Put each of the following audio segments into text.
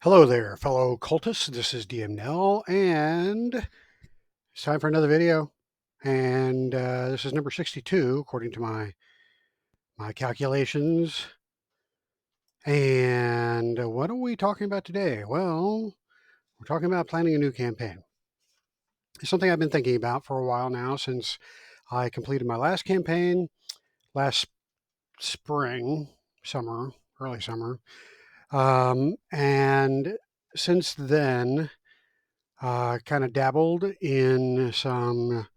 Hello there, fellow cultists. This is DM Nell, and it's time for another video. And this is number 62, according to my calculations. And what are we talking about today? Well, we're talking about planning a new campaign. It's something I've been thinking about for a while now, since I completed my last campaign last spring, summer, early summer. And since then, kind of dabbled in some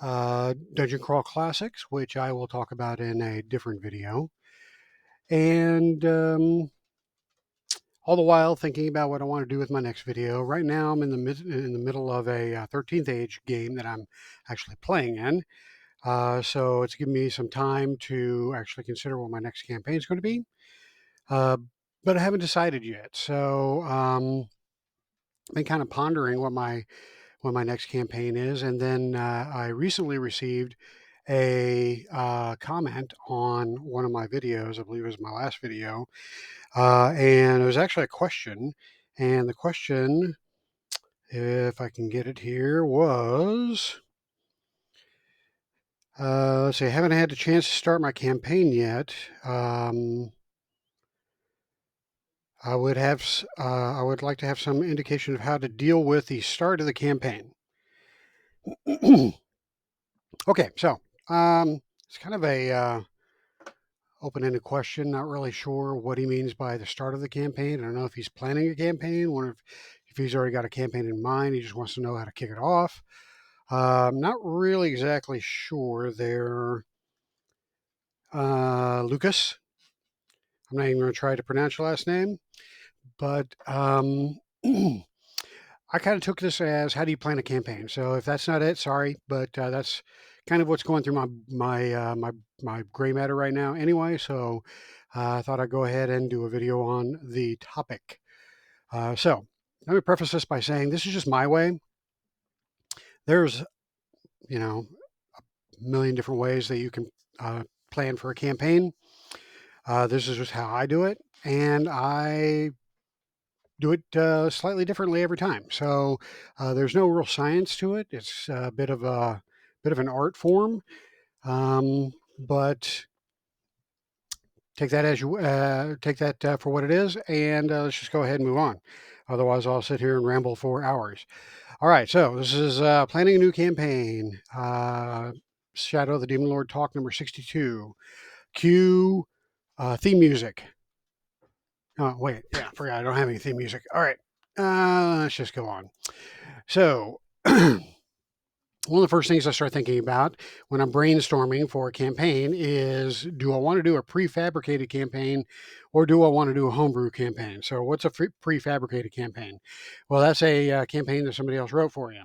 Dungeon Crawl Classics, which I will talk about in a different video. And all the while thinking about what I want to do with my next video. Right now, I'm in the middle of a 13th Age game that I'm actually playing in. So it's given me some time to actually consider what my next campaign is going to be. Uh, but I haven't decided yet. So I've been kind of pondering what my next campaign is. And then I recently received a comment on one of my videos. I believe it was my last video. And it was actually a question. And the question, if I can get it here, was let's see, I haven't had the chance to start my campaign yet. I would like to have some indication of how to deal with the start of the campaign. Okay, so it's kind of a open-ended question. Not really sure what he means by the start of the campaign. I don't know if he's planning a campaign, wonder if he's already got a campaign in mind. He just wants to know how to kick it off. Not really exactly sure there. Lucas, I'm not even going to try to pronounce your last name, but I kind of took this as, how do you plan a campaign? So if that's not it, sorry, but that's kind of what's going through my gray matter right now anyway. So I thought I'd go ahead and do a video on the topic. So let me preface this by saying this is just my way. There's, a million different ways that you can plan for a campaign. This is just how I do it, and I do it slightly differently every time. So there's no real science to it. It's a bit of an art form, but take that as you take that for what it is, and let's just go ahead and move on. Otherwise, I'll sit here and ramble for hours. All right, so this is planning a new campaign. Shadow of the Demon Lord talk number 62. Cue theme music. Oh, wait, yeah, I forgot I don't have any theme music. All right, let's just go on. So, one of the first things I start thinking about when I'm brainstorming for a campaign is, do I want to do a prefabricated campaign or do I want to do a homebrew campaign? So, what's a prefabricated campaign? Well, that's a campaign that somebody else wrote for you.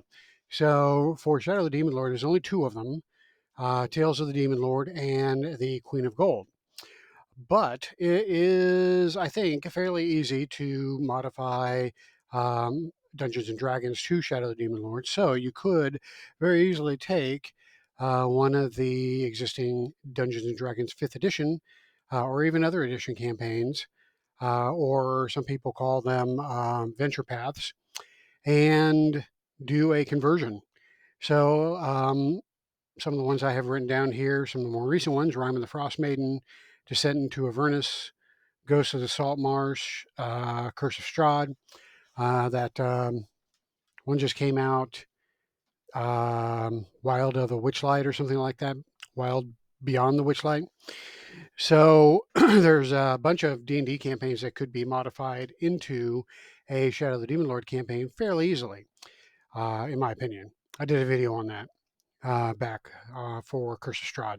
So, for Shadow of the Demon Lord, there's only two of them, Tales of the Demon Lord and the Queen of Gold. But it is, I think, fairly easy to modify Dungeons and Dragons to Shadow of the Demon Lord. So you could very easily take one of the existing Dungeons and Dragons 5th edition or even other edition campaigns, or some people call them venture paths, and do a conversion. So some of the ones I have written down here, some of the more recent ones: Rime of the Frost Maiden, Descent into Avernus, Ghost of the Salt Marsh, Curse of Strahd. That one just came out, Wild of the Witchlight or something like that, Wild Beyond the Witchlight. So there's a bunch of D&D campaigns that could be modified into a Shadow of the Demon Lord campaign fairly easily, in my opinion. I did a video on that back for Curse of Strahd.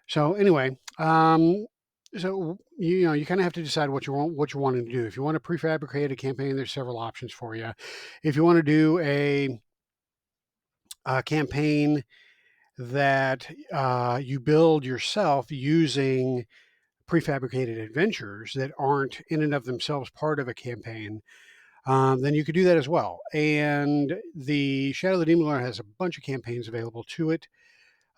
So anyway, so you kind of have to decide what you're wanting to do. If you want to prefabricate a campaign, there's several options for you. If you want to do a campaign that you build yourself using prefabricated adventures that aren't in and of themselves part of a campaign, then you could do that as well. And the Shadow of the Demon Lord has a bunch of campaigns available to it.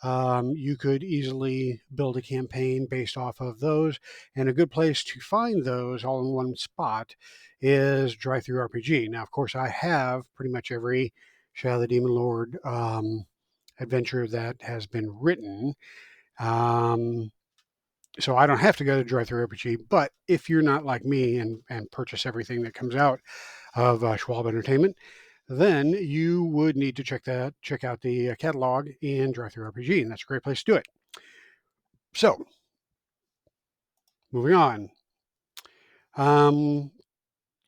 you could easily build a campaign based off of those. And a good place to find those all in one spot is Drive-Thru RPG. Now, of course, I have pretty much every Shadow of the Demon Lord adventure that has been written. So I don't have to go to Drive-Thru RPG, but if you're not like me and purchase everything that comes out of Schwab Entertainment, then you would need to check out the catalog in Drive-Thru RPG, and that's a great place to do it. So, moving on.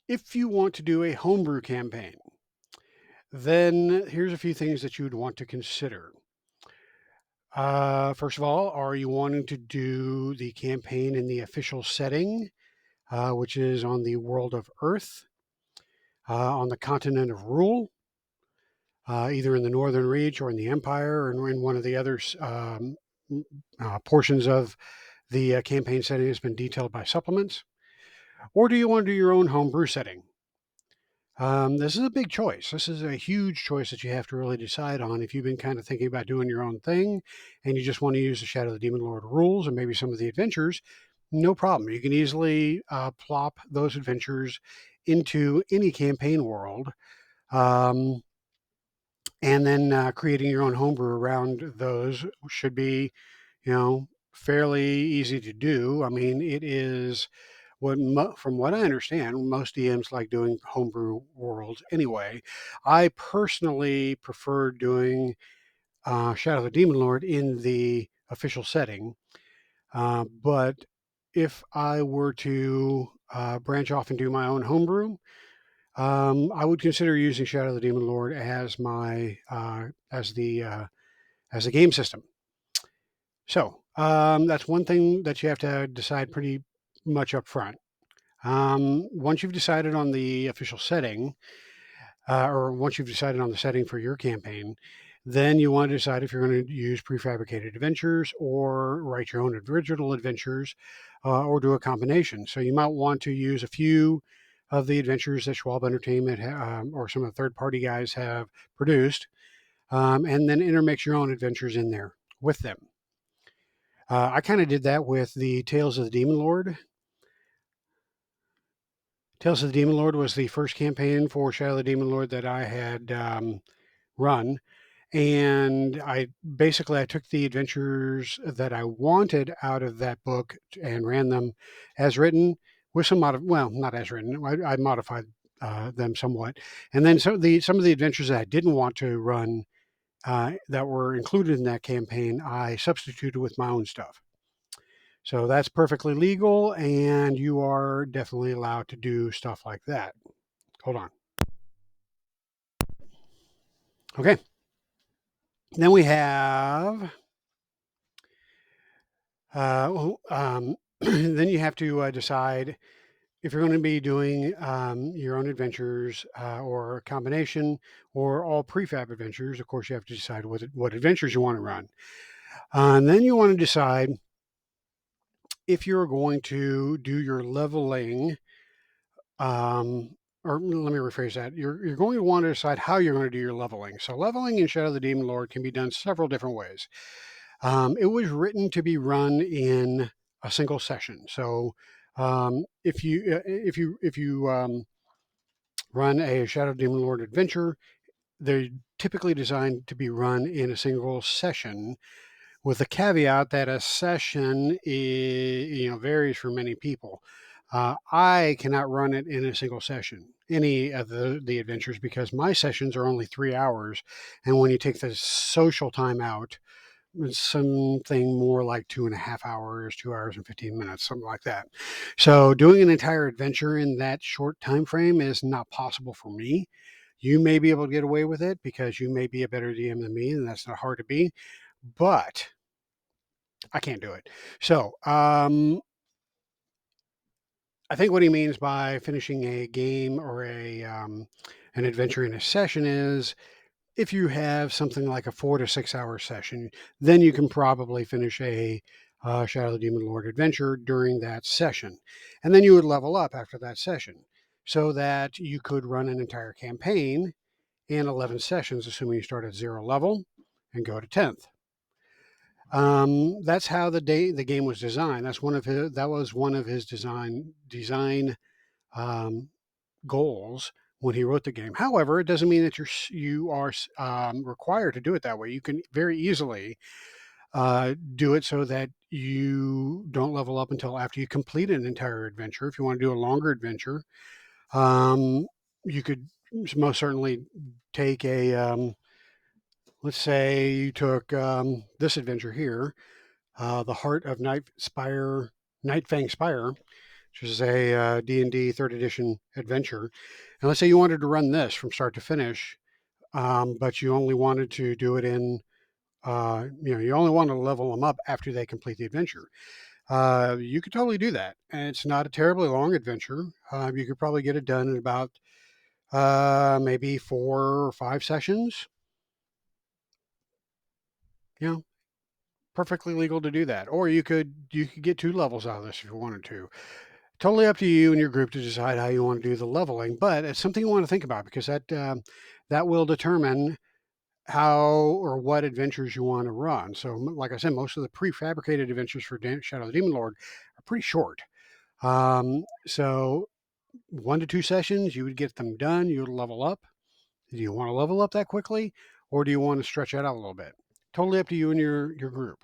If you want to do a homebrew campaign, then here's a few things that you would want to consider. First of all, are you wanting to do the campaign in the official setting, which is on the world of Earth, on the continent of Rule, either in the Northern Reach or in the Empire, or in one of the other portions of the campaign setting has been detailed by supplements? Or do you want to do your own homebrew setting? This is a big choice. This is a huge choice that you have to really decide on. If you've been kind of thinking about doing your own thing and you just want to use the Shadow of the Demon Lord rules and maybe some of the adventures, no problem. You can easily plop those adventures into any campaign world. And then creating your own homebrew around those should be, fairly easy to do. I mean, it is from what I understand, most DMs like doing homebrew worlds anyway. I personally prefer doing Shadow of the Demon Lord in the official setting, but if I were to branch off and do my own homebrew, I would consider using Shadow of the Demon Lord as my as the game system. So that's one thing that you have to decide pretty much up front. Once you've decided on the official setting, or once you've decided on the setting for your campaign, then you want to decide if you're going to use prefabricated adventures or write your own original adventures, or do a combination. So you might want to use a few of the adventures that Schwab Entertainment or some of the third-party guys have produced, and then intermix your own adventures in there with them. I kind of did that with the Tales of the Demon Lord. Tales of the Demon Lord was the first campaign for Shadow of the Demon Lord that I had run. And I took the adventures that I wanted out of that book and ran them as written with some not as written. I modified them somewhat. And then some of the adventures that I didn't want to run that were included in that campaign, I substituted with my own stuff. So that's perfectly legal, and you are definitely allowed to do stuff like that. Hold on. Okay. Then we have, then you have to decide if you're going to be doing your own adventures or a combination or all prefab adventures. Of course, you have to decide what adventures you want to run. And then you want to decide if you're going to do your leveling, or let me rephrase that. You're going to want to decide how you're going to do your leveling. So leveling in Shadow of the Demon Lord can be done several different ways. It was written to be run in a single session. So if you run a Shadow Demon Lord adventure, they're typically designed to be run in a single session, with the caveat that a session varies for many people. I cannot run it in a single session, any of the adventures, because my sessions are only 3 hours, and when you take the social time out, it's something more like 2.5 hours, 2 hours and 15 minutes, something like that. So doing an entire adventure in that short time frame is not possible for me. You may be able to get away with it because you may be a better DM than me, and that's not hard to be, but I can't do it. So I think what he means by finishing a game or an adventure in a session is, if you have something like a 4 to 6 hour session, then you can probably finish a Shadow of the Demon Lord adventure during that session. And then you would level up after that session so that you could run an entire campaign in 11 sessions, assuming you start at 0 level and go to 10th. That's how the game was designed. That was one of his design um, goals when he wrote the game. However, it doesn't mean that you are required to do it that way. You can very easily do it so that you don't level up until after you complete an entire adventure. If you want to do a longer adventure, um, you could most certainly take let's say you took this adventure here, the Heart of Nightfang Spire, which is a D&D 3rd edition adventure. And let's say you wanted to run this from start to finish, but you only wanted to do it you only want to level them up after they complete the adventure. You could totally do that. And it's not a terribly long adventure. You could probably get it done in about maybe 4 or 5 sessions. You know, perfectly legal to do that. Or you could get 2 levels out of this if you wanted to. Totally up to you and your group to decide how you want to do the leveling, but it's something you want to think about because that will determine how or what adventures you want to run. So, like I said, most of the prefabricated adventures for Shadow of the Demon Lord are pretty short. So 1 to 2 sessions, you would get them done. You would level up. Do you want to level up that quickly, or do you want to stretch it out a little bit? Totally up to you and your group.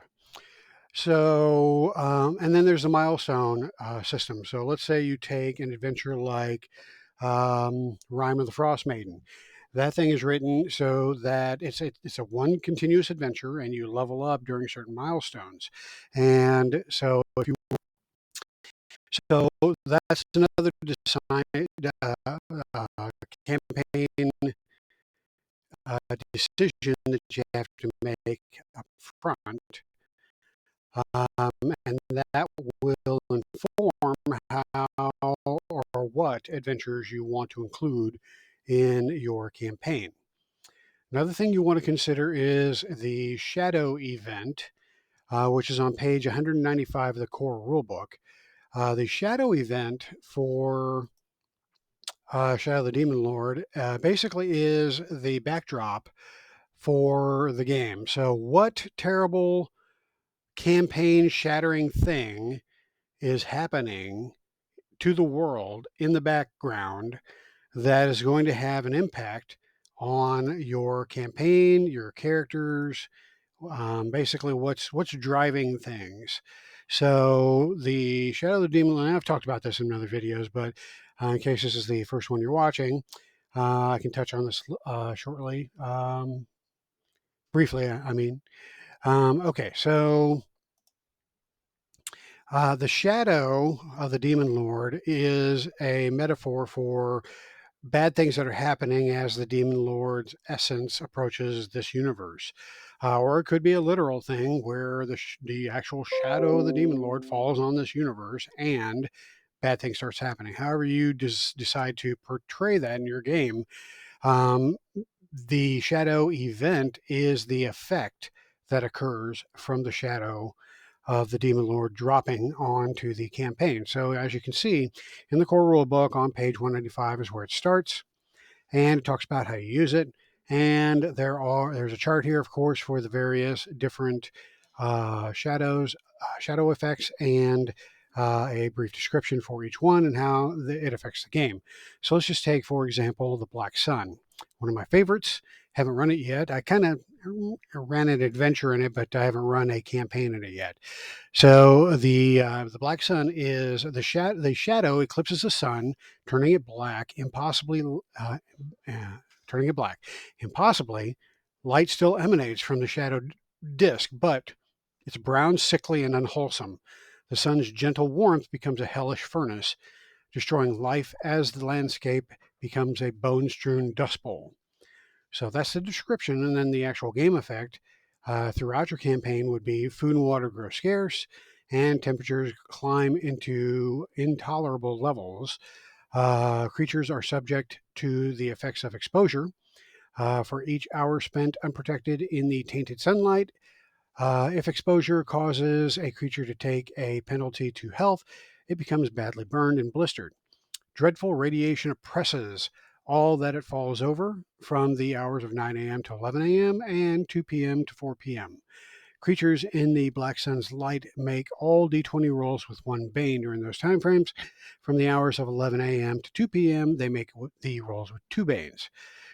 So, and then there's the milestone system. So let's say you take an adventure like Rime of the Frost Maiden. That thing is written so that it's a one continuous adventure, and you level up during certain milestones. And so that's another design campaign decision that you have to make up front. And that will inform how or what adventures you want to include in your campaign. Another thing you want to consider is the shadow event, which is on page 195 of the core rulebook. The shadow event for Shadow of the Demon Lord basically is the backdrop for the game. So, what terrible campaign shattering thing is happening to the world in the background that is going to have an impact on your campaign, your characters, basically what's driving things. So the Shadow of the Demon, and I've talked about this in other videos, but in case this is the first one you're watching, I can touch on this shortly, briefly. I mean, okay, so the shadow of the demon lord is a metaphor for bad things that are happening as the demon lord's essence approaches this universe. Or it could be a literal thing where the actual shadow of the demon lord falls on this universe and bad things starts happening. However you decide to portray that in your game, um, the shadow event is the effect that occurs from the shadow of the demon lord dropping onto the campaign. So as you can see in the core rule book on page 195 is where it starts, and it talks about how you use it. And there's a chart here, of course, for the various different shadow effects, and a brief description for each one and how it affects the game. So let's just take, for example, the Black Sun, one of my favorites. Haven't run it yet. I kind of ran an adventure in it, but I haven't run a campaign in it yet. So the Black Sun is the shadow eclipses the sun, turning it black, turning it black. Impossibly, light still emanates from the shadowed disk, but it's brown, sickly, and unwholesome. The sun's gentle warmth becomes a hellish furnace, destroying life as the landscape becomes a bone-strewn dust bowl. So that's the description, and then the actual game effect throughout your campaign would be food and water grow scarce, and temperatures climb into intolerable levels. Creatures are subject to the effects of exposure. For each hour spent unprotected in the tainted sunlight, if exposure causes a creature to take a penalty to health, it becomes badly burned and blistered. Dreadful radiation oppresses all that it falls over from the hours of 9 a.m. to 11 a.m. and 2 p.m. to 4 p.m. Creatures in the Black Sun's light make all d20 rolls with 1 Bane during those time frames. From the hours of 11 a.m. to 2 p.m., they make the rolls with 2 Banes.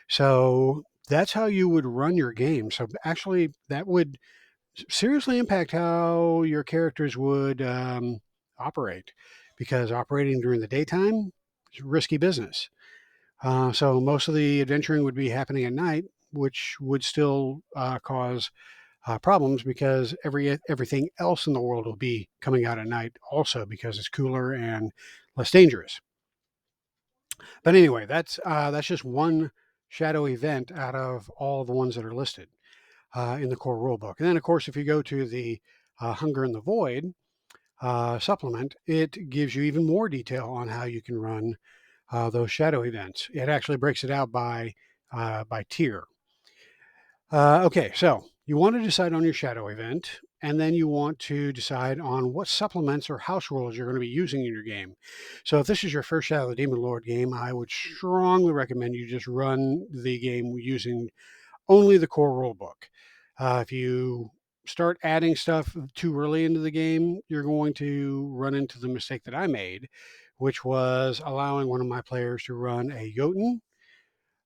So that's how you would run your game. So actually, that would seriously impact how your characters would operate, because operating during the daytime is risky business. So most of the adventuring would be happening at night, which would still cause problems, because everything else in the world will be coming out at night also, because it's cooler and less dangerous. But anyway, that's just one shadow event out of all the ones that are listed in the core rulebook. And then, of course, if you go to the Hunger in the Void supplement, it gives you even more detail on how you can run those shadow events. It actually breaks it out by tier. Okay, so you want to decide on your shadow event, and then you want to decide on what supplements or house rules you're going to be using in your game. So if this is your first Shadow of the Demon Lord game, I would strongly recommend you just run the game using only the core rulebook. If you start adding stuff too early into the game, you're going to run into the mistake that I made, which was allowing one of my players to run a Jotun.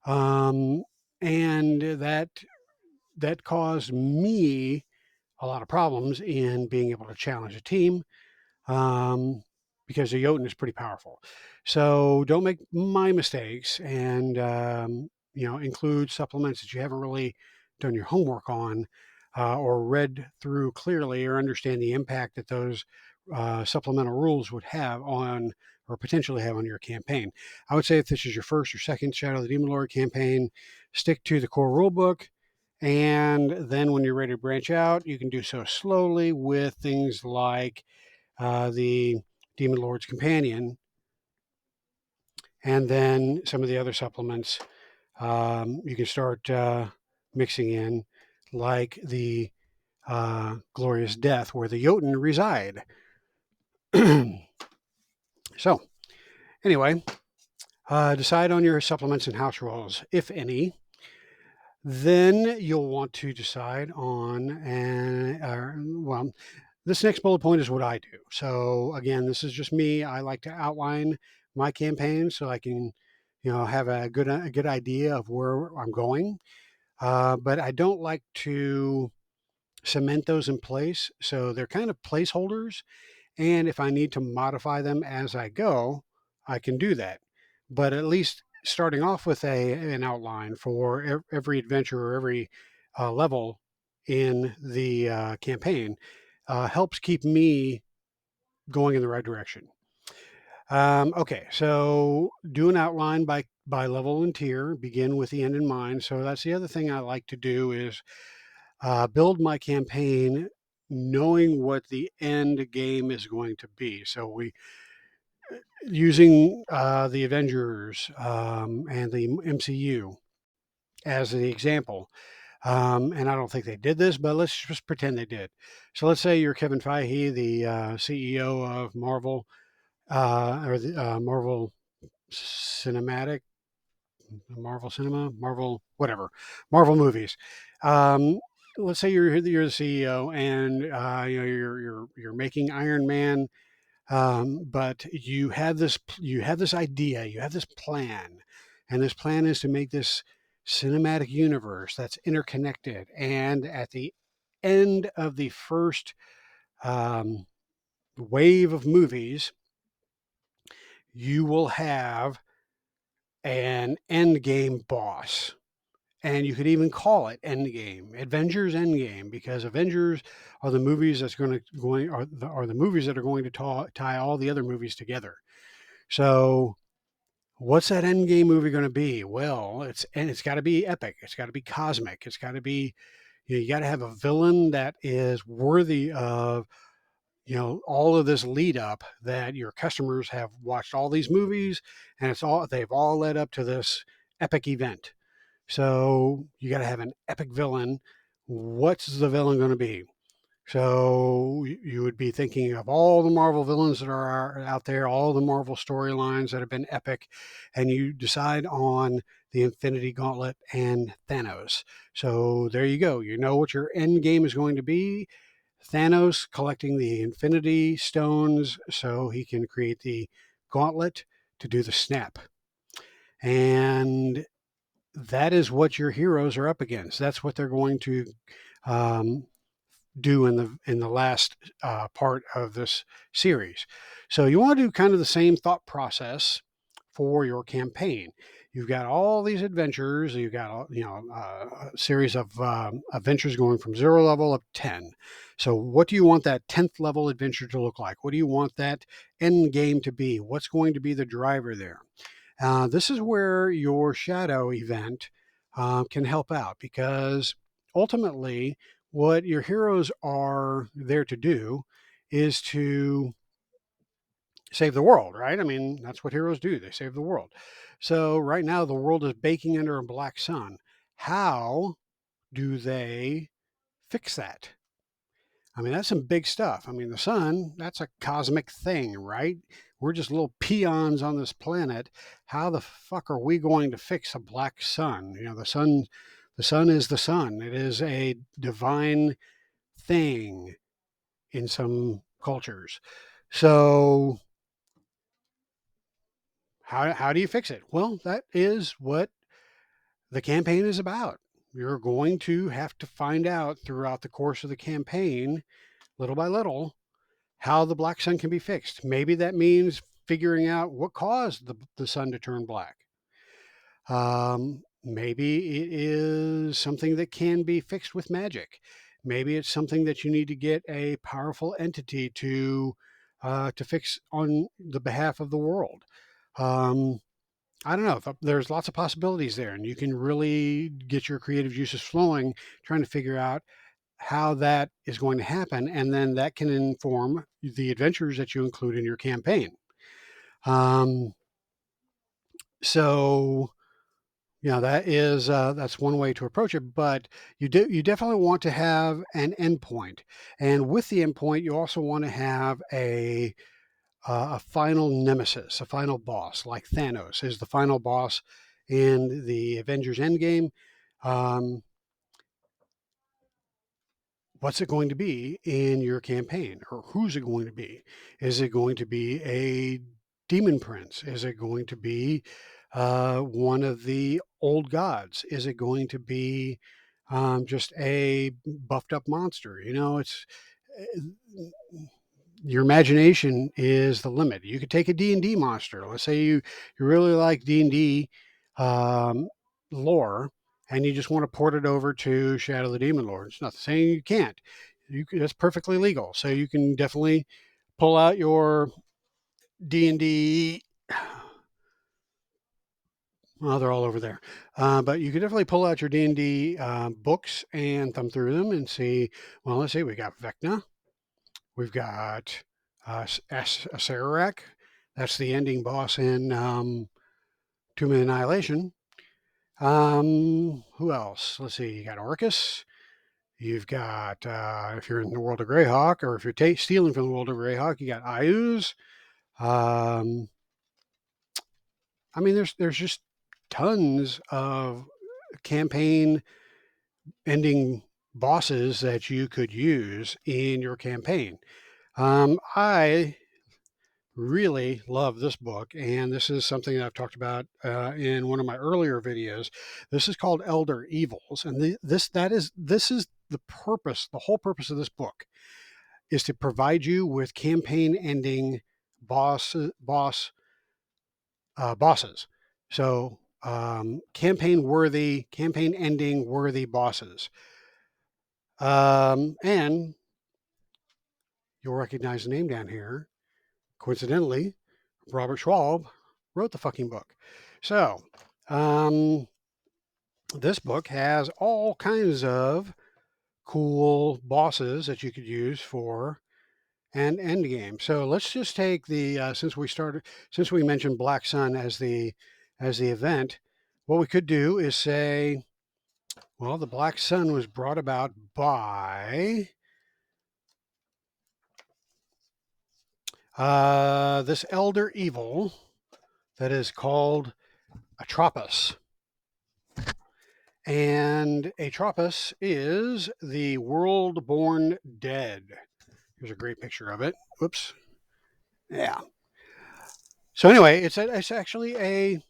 And that caused me a lot of problems in being able to challenge a team, um, because the Jotun is pretty powerful. So don't make my mistakes, and include supplements that you haven't really done your homework on, or read through clearly, or understand the impact that those supplemental rules would have on, or potentially have on, your campaign. I would say if this is your first or second Shadow of the Demon Lord campaign, stick to the core rulebook. And then when you're ready to branch out, you can do so slowly with things like the Demon Lord's Companion, and then some of the other supplements you can start mixing in, like the Glorious Death, where the Jotun reside. So, anyway, decide on your supplements and house rules, if any. Then you'll want to decide on, this next bullet point is what I do. So again, this is just me. I like to outline my campaign so I can, have a good idea of where I'm going. But I don't like to cement those in place. So they're kind of placeholders. And if I need to modify them as I go, I can do that. But at least starting off with an outline for every adventure, or every level in the campaign, helps keep me going in the right direction. Okay, so do an outline by level and tier. Begin with the end in mind. So that's the other thing I like to do, is build my campaign knowing what the end game is going to be. So using the Avengers and the MCU as the example. And I don't think they did this, but let's just pretend they did. So let's say you're Kevin Feige, the CEO of Marvel, or the Marvel Cinematic, Marvel Cinema, Marvel, whatever, Marvel movies. Um, let's say you're the CEO, and you're making Iron Man, but you have this idea, you have this plan, and this plan is to make this cinematic universe that's interconnected. And at the end of the first um, wave of movies, you will have an end game boss. And you could even call it Endgame, Avengers Endgame, because Avengers are the movies are the movies that are going to tie all the other movies together. So, what's that Endgame movie going to be? Well, it's got to be epic. It's got to be cosmic. It's got to be, you got to have a villain that is worthy of, all of this lead up, that your customers have watched all these movies, and they've all led up to this epic event. So you got to have an epic villain. What's the villain going to be? So you would be thinking of all the Marvel villains that are out there, all the Marvel storylines that have been epic, and you decide on the Infinity Gauntlet and Thanos. So there you go. You know what your end game is going to be. Thanos collecting the Infinity Stones so he can create the gauntlet to do the snap. And that is what your heroes are up against. That's what they're going to um, do in the last part of this series. So you want to do kind of the same thought process for your campaign. You've got all these adventures. You've got a series of adventures going from 0 level up 10. So what do you want that 10th level adventure to look like? What do you want that end game to be? What's going to be the driver there? This is where your shadow event can help out, because ultimately what your heroes are there to do is to save the world, right? I mean, that's what heroes do. They save the world. So right now the world is baking under a black sun. How do they fix that? I mean, that's some big stuff. I mean, the sun, that's a cosmic thing, right? We're just little peons on this planet. How the fuck are we going to fix a black sun? The sun is the sun. It is a divine thing in some cultures. So how do you fix it? Well, that is what the campaign is about. You're going to have to find out throughout the course of the campaign, little by little, how the black sun can be fixed. Maybe that means figuring out what caused the sun to turn black. Maybe it is something that can be fixed with magic. Maybe it's something that you need to get a powerful entity to fix on the behalf of the world. Um, I don't know. There's lots of possibilities there, and you can really get your creative juices flowing, trying to figure out how that is going to happen, and then that can inform the adventures that you include in your campaign. Um, so that's one way to approach it, but you definitely want to have an endpoint, and with the endpoint, you also want to have a final nemesis, a final boss, like Thanos is the final boss in the Avengers Endgame. Um, what's it going to be in your campaign, or who's it going to be? Is it going to be a demon prince? Is it going to be one of the old gods? Is it going to be just a buffed up monster? It's your imagination is the limit. You could take a D&D monster. Let's say you really like D&D um, lore, and you just want to port it over to Shadow the Demon Lord. It's not saying you can't. That's perfectly legal. So you can definitely pull out your D&D. Well, they're all over there, but you can definitely pull out your D&D books and thumb through them and see. Well, let's see. We got Vecna. We've got Sararak. That's the ending boss in Tomb of Annihilation. Who else? Let's see. You got Orcus. You've got, if you're in the world of Greyhawk, or if you're stealing from the world of Greyhawk, you got Ayuz. Um, I mean, there's just tons of campaign ending bosses that you could use in your campaign. I really love this book, and this is something that I've talked about in one of my earlier videos. This is called Elder Evils, and this is the purpose. The whole purpose of this book is to provide you with campaign ending bosses. So campaign ending worthy bosses, and you'll recognize the name down here. Coincidentally, Robert Schwab wrote the fucking book. So, um, this book has all kinds of cool bosses that you could use for an end game. So let's just take since we mentioned Black Sun as the event, what we could do is say, well, the Black Sun was brought about by This elder evil that is called Atropos. And Atropos is the world-born dead. Here's a great picture of it. Whoops. Yeah. So anyway, it's actually it's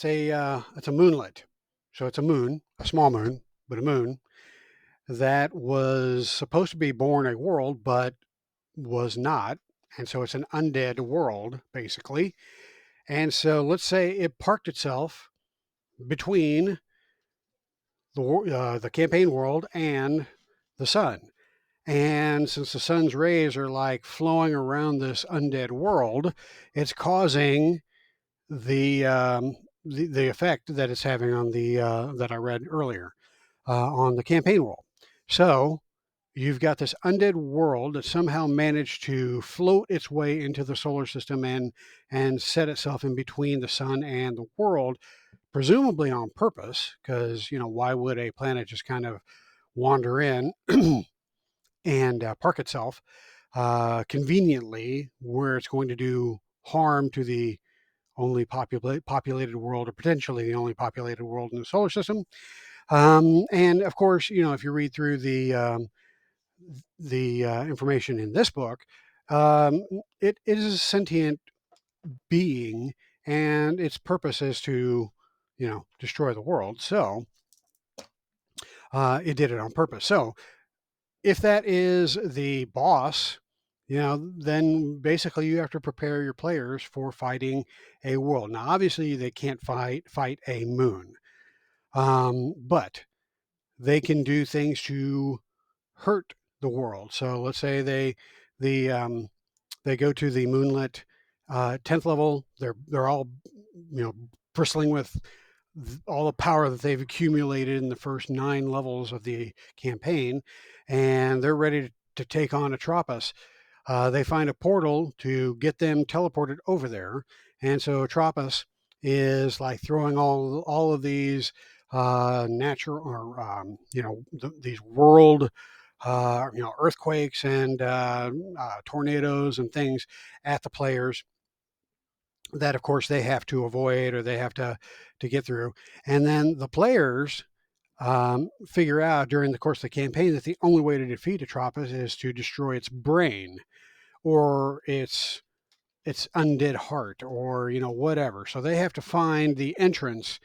a moonlet. So it's a moon, a small moon, but a moon that was supposed to be born a world, but was not. And so it's an undead world, basically. And so let's say it parked itself between the campaign world and the sun. And since the sun's rays are like flowing around this undead world, it's causing the the effect that it's having on the that I read earlier on the campaign world. So you've got this undead world that somehow managed to float its way into the solar system and set itself in between the sun and the world, presumably on purpose, because why would a planet just kind of wander in and park itself conveniently where it's going to do harm to the only populated world, or potentially the only populated world in the solar system. And of course, if you read through the information in this book, um, it is a sentient being, and its purpose is to, destroy the world. So it did it on purpose. So if that is the boss, then basically you have to prepare your players for fighting a world. Now, obviously, they can't fight a moon, but they can do things to hurt the world. So let's say the they go to the moonlit 10th level. They're all bristling with all the power that they've accumulated in the first 9 levels of the campaign, and they're ready to take on Atropos. They find a portal to get them teleported over there, and so Atropos is like throwing all of these natural, or these world earthquakes and tornadoes and things at the players that of course they have to avoid, or they have to get through. And then the players figure out during the course of the campaign that the only way to defeat Atropos is to destroy its brain, or its undead heart, or whatever. So they have to find the entrance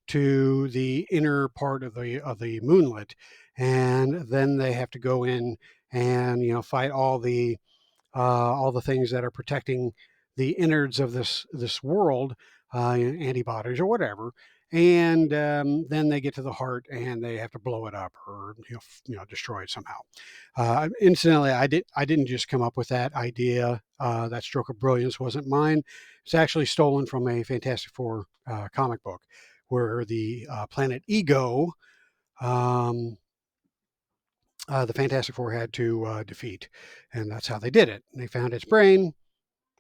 to the inner part of the moonlet, and then they have to go in and fight all the things that are protecting the innards of this world, antibodies or whatever. And then they get to the heart and they have to blow it up, or destroy it somehow. Incidentally, I didn't just come up with that idea. That stroke of brilliance wasn't mine. It's actually stolen from a Fantastic Four comic book, where the planet Ego, um, the Fantastic Four had to defeat, and that's how they did it. They found its brain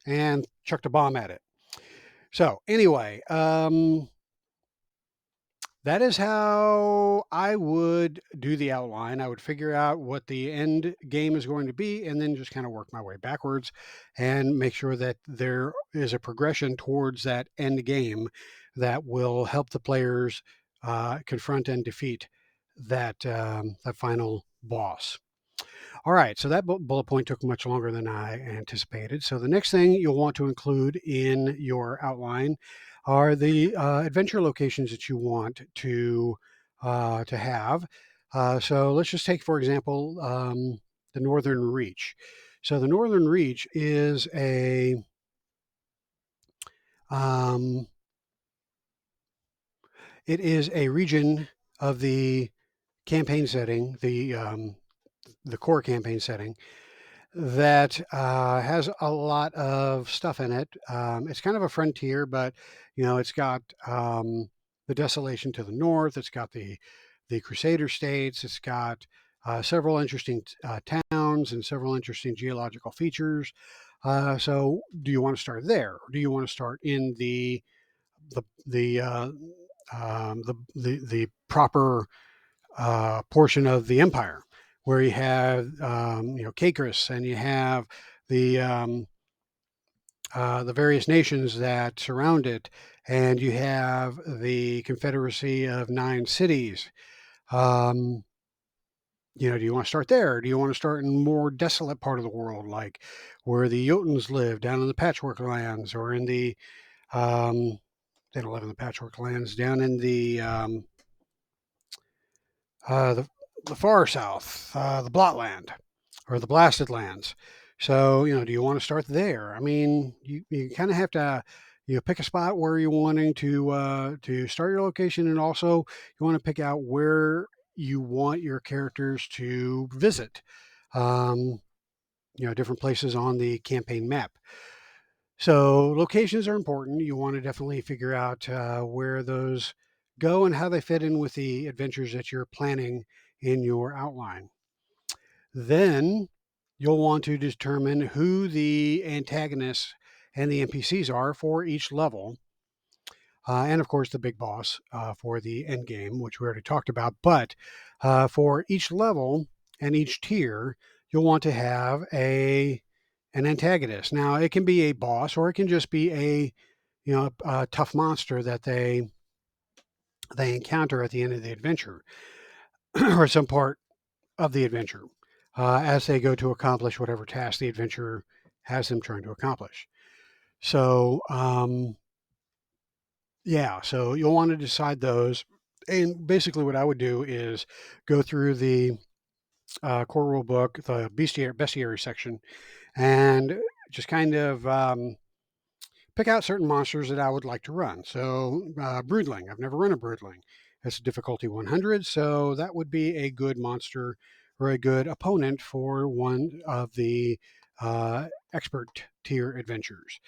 and chucked a bomb at it. So anyway, that is how I would do the outline. I would figure out what the end game is going to be, and then just kind of work my way backwards and make sure that there is a progression towards that end game that will help the players confront and defeat that final boss. All right, so that bullet point took much longer than I anticipated. So the next thing you'll want to include in your outline are the adventure locations that you want to have. So let's just take, for example, the Northern Reach. So the Northern Reach is um, it is a region of the campaign setting, the core campaign setting, that has a lot of stuff in it. It's kind of a frontier, but it's got the desolation to the north. It's got the Crusader states. It's got several interesting towns and several interesting geological features. So, do you want to start there, or do you want to start in the proper portion of the empire, where you have Caicus, and you have the various nations that surround it, and you have the Confederacy of 9 cities. Um, do you want to start there? Do you want to start in a more desolate part of the world, like where the Jotuns live, down in the Patchwork Lands, or in the they don't live in the Patchwork Lands, down in uh, the, the far south, the Blotland, or the Blasted Lands. So, do you want to start there? I mean, you kind of have to, pick a spot where you're wanting to start your location, and also you want to pick out where you want your characters to visit. Um, different places on the campaign map. So locations are important. You want to definitely figure out where those go and how they fit in with the adventures that you're planning in your outline. Then you'll want to determine who the antagonists and the NPCs are for each level. And of course, the big boss for the end game, which we already talked about. But for each level and each tier, you'll want to have an antagonist. Now, it can be a boss, or it can just be a tough monster that they encounter at the end of the adventure, or some part of the adventure, as they go to accomplish whatever task the adventure has them trying to accomplish. So, yeah, so you'll want to decide those. And basically, what I would do is go through the core rule book, the bestiary section, and just kind of pick out certain monsters that I would like to run. So, Broodling, I've never run a Broodling. It's difficulty 100, so that would be a good monster or a good opponent for one of the expert tier adventures.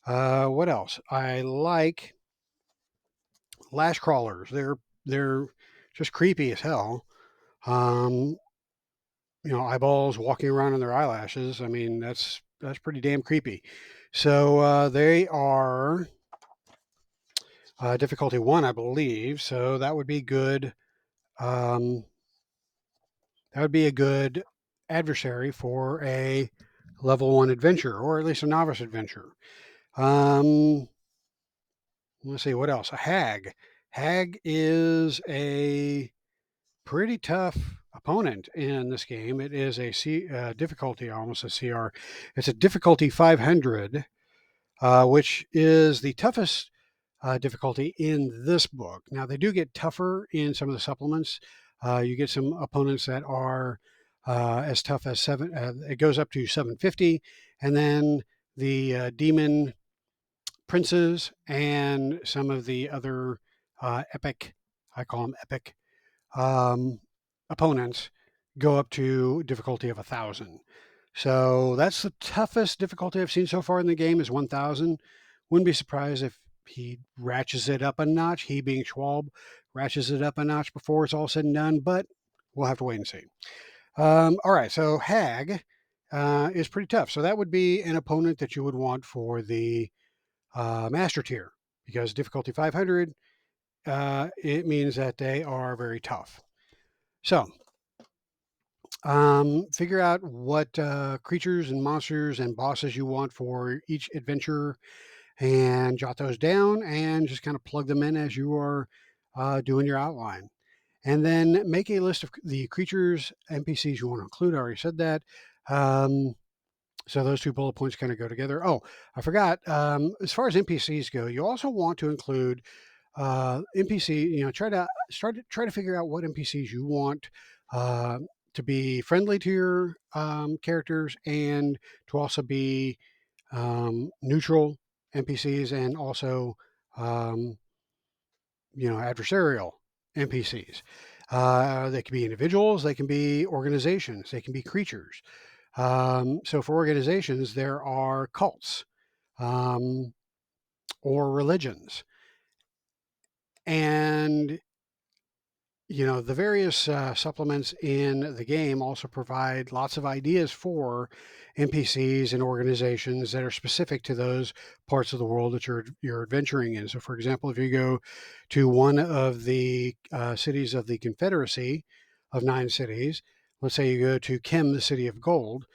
What else? I like lash crawlers. They're just creepy as hell. Um, eyeballs walking around on their eyelashes. I mean, that's pretty damn creepy. So they are difficulty 1, I believe. So that would be good. Um, that would be a good adversary for a level 1 adventure, or at least a novice adventure. Let's see what else. A hag. Hag is a pretty tough opponent in this game. It is a difficulty, almost a CR. It's a difficulty 500, which is the toughest difficulty in this book. Now, they do get tougher in some of the supplements. You get some opponents that are as tough as it goes up to 750, and then the demon princes and some of the other epic, I call them epic, um, opponents go up to difficulty of 1,000. So that's the toughest difficulty I've seen so far in the game is 1,000. Wouldn't be surprised if he ratchets it up a notch. He being Schwab ratchets it up a notch before it's all said and done, but we'll have to wait and see. All right, so Hag is pretty tough. So that would be an opponent that you would want for the master tier, because difficulty 500, it means that they are very tough. So figure out what creatures and monsters and bosses you want for each adventure, and jot those down and just kind of plug them in as you are doing your outline. And then make a list of the creatures, NPCs you want to include. I already said that. So those 2 bullet points kind of go together. Oh, I forgot. As far as NPCs go, you also want to include NPC. Try to figure out what NPCs you want to be friendly to your characters, and to also be neutral NPCs, and also adversarial NPCs. They can be individuals, they can be organizations, they can be creatures. So for organizations, there are cults um, or religions. And, the various supplements in the game also provide lots of ideas for NPCs and organizations that are specific to those parts of the world that you're adventuring in. So, for example, if you go to one of the cities of the Confederacy of 9 cities, let's say you go to Kim, the City of Gold,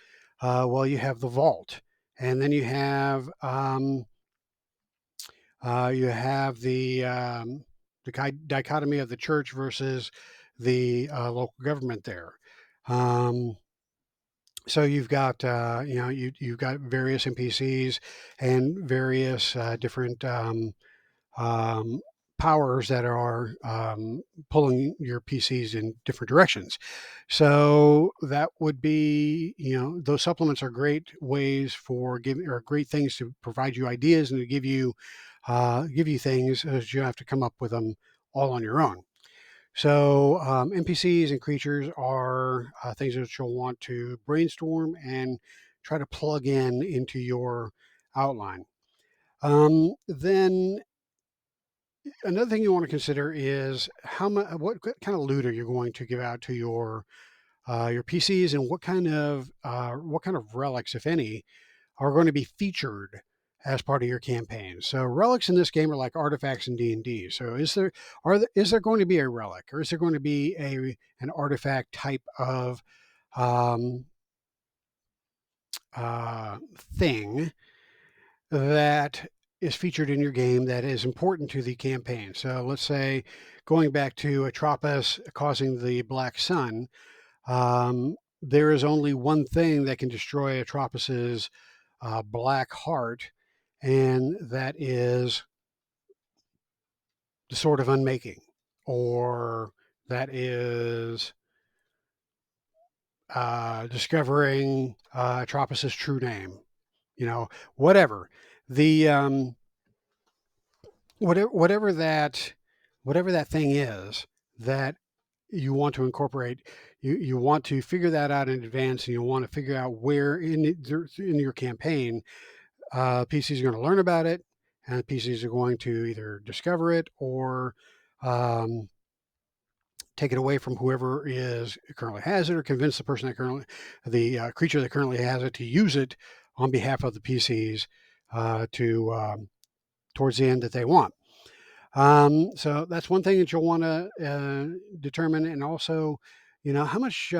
Well, you have the vault, and then you have the dichotomy of the church versus the local government there. Um, so you've got you've got various NPCs and various different um, powers that are pulling your PCs in different directions. So that would be, those supplements are great ways for giving, or great things to provide you ideas and to give you things as you have to come up with them all on your own. So NPCs and creatures are things that you'll want to brainstorm and try to plug in into your outline. Then another thing you want to consider is what kind of loot are you going to give out to your PCs, and what kind of relics, if any, are going to be featured as part of your campaign. So relics in this game are like artifacts in D&D. So is there going to be a relic, or is there going to be an artifact type of um, uh, thing that is featured in your game that is important to the campaign? So let's say, going back to Atropos causing the Black Sun, there is only one thing that can destroy Atropos's black heart, and that is the Sword of Unmaking, or that is discovering Atropos's true name. Whatever the whatever that thing is that you want to incorporate, you want to figure that out in advance, and you want to figure out where in your campaign PCs are going to learn about it, and PCs are going to either discover it or um, take it away from whoever is currently has it, or convince the creature that currently has it, to use it on behalf of the PCs to towards the end that they want. So that's one thing that you'll want to determine, and also, how much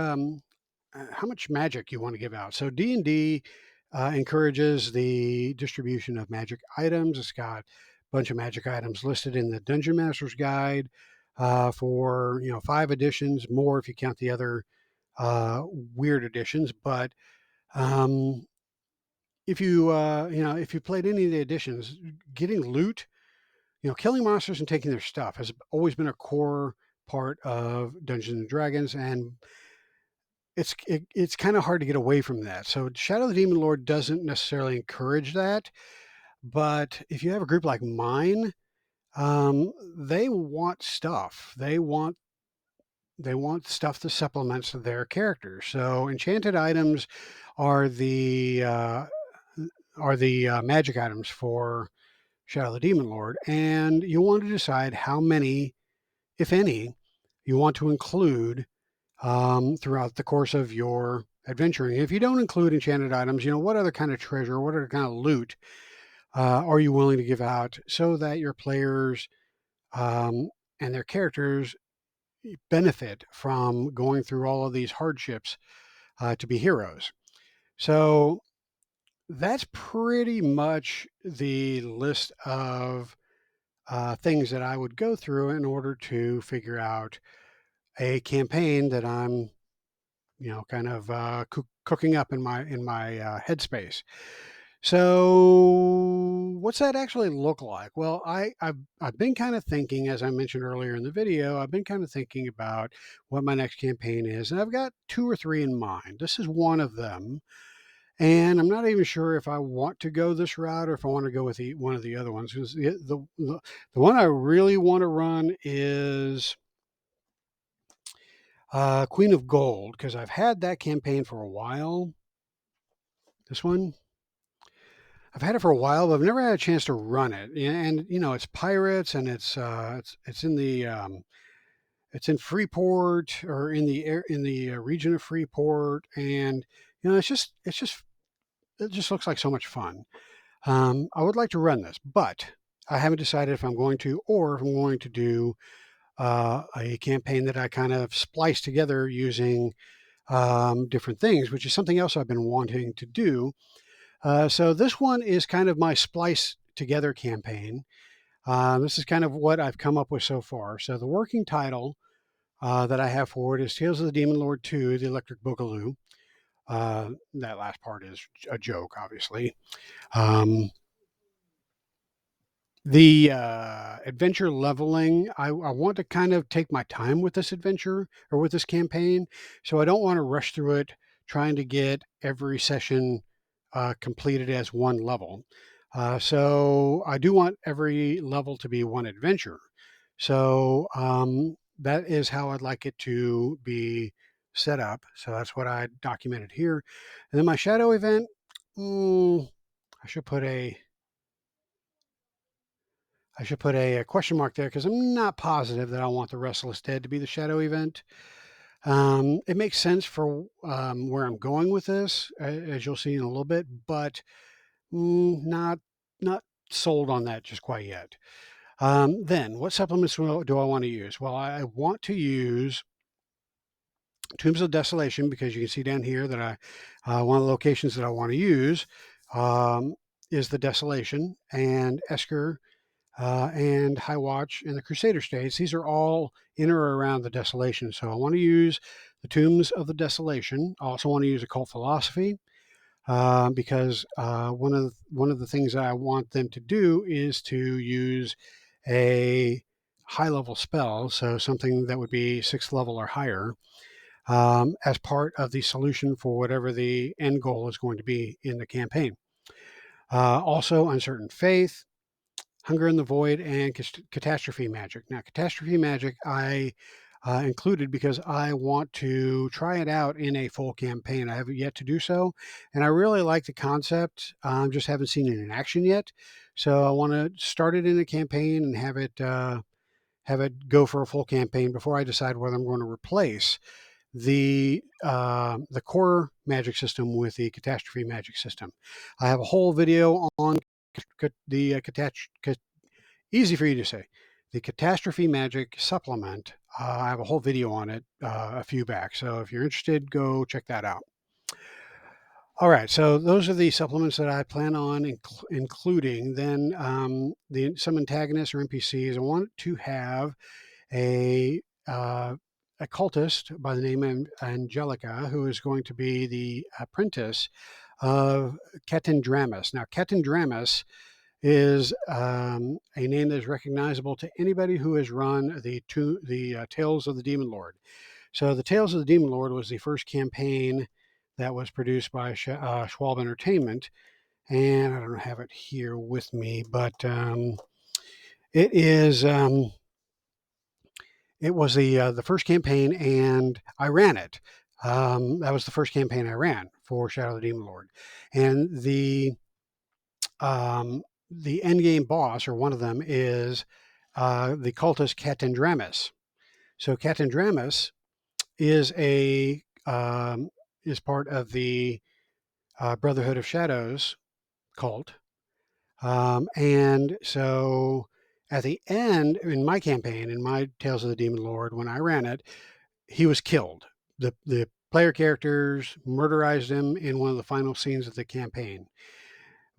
magic you want to give out. So D&D encourages the distribution of magic items. It's got a bunch of magic items listed in the Dungeon Master's Guide for 5 editions, more if you count the other weird editions. But um, if you played any of the editions, getting loot, killing monsters and taking their stuff has always been a core part of Dungeons and Dragons, and it's kind of hard to get away from that. So Shadow the Demon Lord doesn't necessarily encourage that, but if you have a group like mine, they want stuff. They want stuff that supplements their characters. So enchanted items are the magic items for Shadow the Demon Lord, and you want to decide how many, if any, you want to include throughout the course of your adventuring. If you don't include enchanted items, what other kind of treasure, what other kind of loot are you willing to give out so that your players um, and their characters benefit from going through all of these hardships to be heroes? So that's pretty much the list of things that I would go through in order to figure out a campaign that I'm, kind of cooking up in my headspace. So, what's that actually look like? Well, I've been kind of thinking, as I mentioned earlier in the video, I've been kind of thinking about what my next campaign is, and I've got 2 or 3 in mind. This is one of them, and I'm not even sure if I want to go this route or if I want to go with one of the other ones. Because the one I really want to run is Queen of Gold, because I've had that campaign for a while. This one, I've had it for a while, but I've never had a chance to run it. And it's pirates, and it's in the it's in Freeport, or in the region of Freeport, and it just looks like so much fun. I would like to run this, but I haven't decided if I'm going to, or if I'm going to do a campaign that I kind of splice together using different things, which is something else I've been wanting to do. So this one is kind of my splice together campaign. This is kind of what I've come up with so far. So the working title that I have for it is Tales of the Demon Lord 2, The Electric Boogaloo. That last part is a joke, obviously. The adventure leveling, I want to kind of take my time with this adventure or with this campaign. So I don't want to rush through it trying to get every session completed as one level. So I do want every level to be one adventure. So that is how I'd like it to be set up. So that's what I documented here. And then my shadow event, I should put a question mark there because I'm not positive that I want the Restless Dead to be the shadow event. It makes sense for where I'm going with this, as you'll see in a little bit, but not sold on that just quite yet. Then, what supplements do I want to use? Well, I want to use Tombs of Desolation because you can see down here that one of the locations that I want to use is the Desolation, and Esker and High Watch and the Crusader States. These are all in or around the Desolation. So I want to use the Tombs of the Desolation. I also want to use Occult Philosophy because one of the things I want them to do is to use a high level spell, so something that would be 6th level or higher, as part of the solution for whatever the end goal is going to be in the campaign. Also, Uncertain Faith, Hunger in the Void, and Catastrophe Magic. Now, Catastrophe Magic I included because I want to try it out in a full campaign. I haven't yet to do so, and I really like the concept. Just haven't seen it in action yet, so I want to start it in a campaign and have it go for a full campaign before I decide whether I'm going to replace the core magic system with the catastrophe magic system. I have a whole video on the easy for you to say, the catastrophe magic supplement. I have a whole video on it a few back, so if you're interested, go check that out. All right, so those are the supplements that I plan on including. Then some antagonists or NPCs. I want to have a cultist by the name of Angelica, who is going to be the apprentice of Ketendramus. Now, Ketendramus is a name that is recognizable to anybody who has run the Tales of the Demon Lord. So the Tales of the Demon Lord was the first campaign that was produced by Schwalbe Entertainment, and I don't have it here with me, but it is. It was the first campaign, and I ran it. That was the first campaign I ran for Shadow of the Demon Lord, and the end game boss, or one of them, is the cultist Catendramus. So Catendramus is is part of the Brotherhood of Shadows cult, and so at the end in my campaign, in my Tales of the Demon Lord, when I ran it, he was killed. The player characters murderized him in one of the final scenes of the campaign.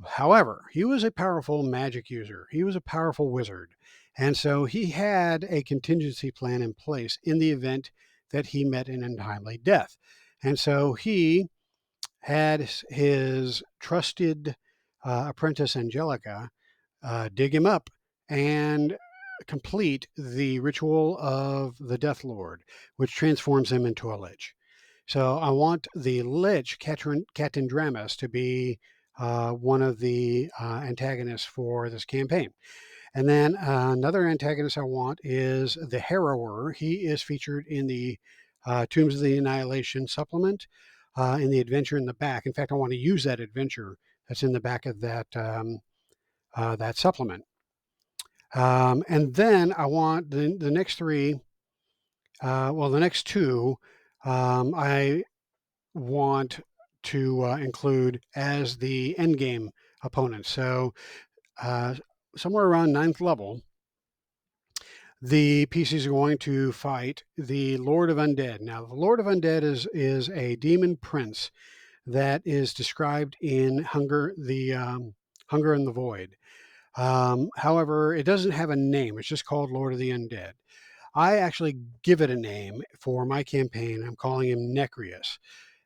However, he was a powerful magic user. He was a powerful wizard. And so he had a contingency plan in place in the event that he met an untimely death. And so he had his trusted apprentice Angelica dig him up and complete the ritual of the Death Lord, which transforms him into a lich. So I want the lich, Catendramus, to be one of the antagonists for this campaign. And then another antagonist I want is the Harrower. He is featured in the Tombs of the Annihilation supplement in the adventure in the back. In fact, I want to use that adventure that's in the back of that supplement. And then I want the next three, the next two, I want to include as the end game opponents. So somewhere around 9th level, the PCs are going to fight the Lord of Undead. Now, the Lord of Undead is a demon prince that is described in Hunger and the Void. However, it doesn't have a name. It's just called Lord of the Undead. I actually give it a name for my campaign. I'm calling him Necrius.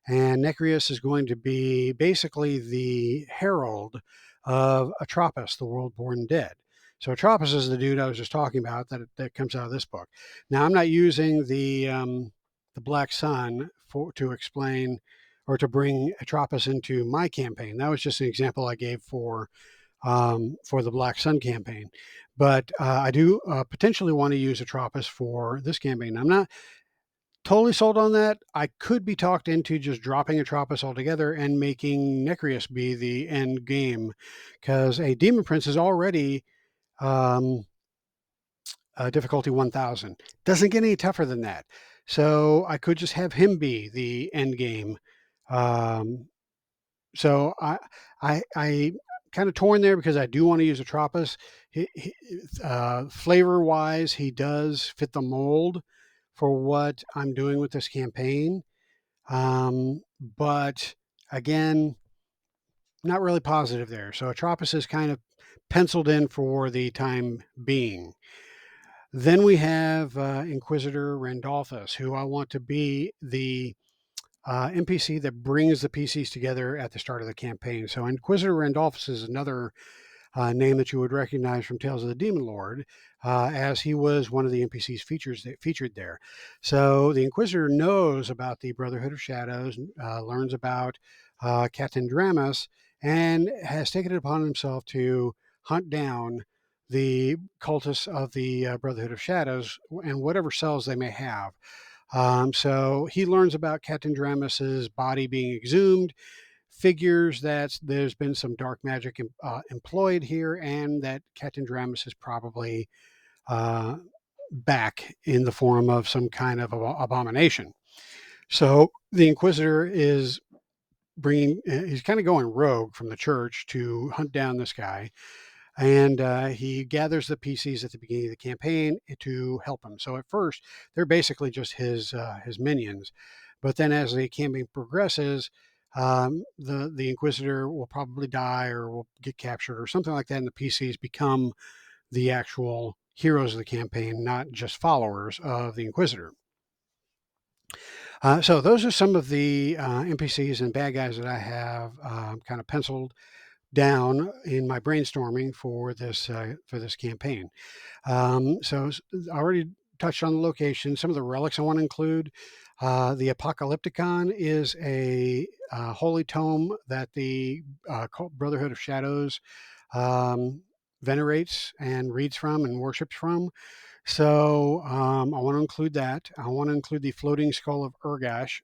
And Necrius is going to be basically the herald of Atropos, the world-born dead. So Atropos is the dude I was just talking about that comes out of this book. Now, I'm not using the Black Sun to explain or to bring Atropos into my campaign. That was just an example I gave for the Black Sun campaign. But I do potentially want to use Atropos for this campaign. I'm not totally sold on that. I could be talked into just dropping Atropos altogether and making Necrius be the end game, because a Demon Prince is already um, difficulty 1000. Doesn't get any tougher than that. So I could just have him be the end game. Um, so I kind of torn there because I do want to use Atropos. Flavor wise, he does fit the mold for what I'm doing with this campaign. But again, not really positive there. So Atropos is kind of penciled in for the time being. Then we have Inquisitor Randolphus, who I want to be the NPC that brings the PCs together at the start of the campaign. So Inquisitor Randolphus is another name that you would recognize from Tales of the Demon Lord, as he was one of the NPCs featured there. So the Inquisitor knows about the Brotherhood of Shadows, learns about Catandramus, and has taken it upon himself to hunt down the cultists of the Brotherhood of Shadows and whatever cells they may have. So he learns about Catandramus's body being exhumed, figures that there's been some dark magic employed here, and that Catandramus is probably uh, back in the form of some kind of abomination. So the Inquisitor is he's kind of going rogue from the church to hunt down this guy. And he gathers the PCs at the beginning of the campaign to help him. So at first, they're basically just his minions, but then as the campaign progresses, the Inquisitor will probably die or will get captured or something like that, and the PCs become the actual heroes of the campaign, not just followers of the Inquisitor. So those are some of the NPCs and bad guys that I have kind of penciled down in my brainstorming for this campaign. So I already touched on the location. Some of the relics I want to include. The Apocalypticon is a holy tome that the Brotherhood of Shadows venerates and reads from and worships from. So I want to include that. I want to include the floating skull of Ugrash.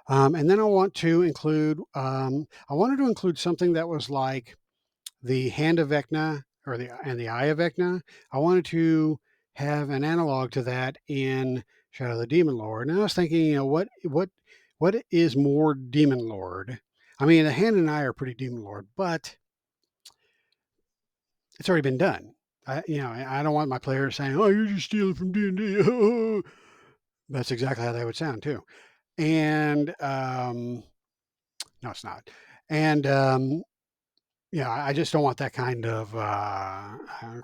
And then I want to include, I wanted to include something that was like the hand of Vecna and the eye of Vecna. I wanted to have an analog to that in Shadow of the Demon Lord. And I was thinking, what is more Demon Lord? I mean, the hand and eye are pretty Demon Lord, but it's already been done. I don't want my players saying, "Oh, you're just stealing from D&D." That's exactly how they would sound too. And no, it's not. And yeah, I just don't want that kind of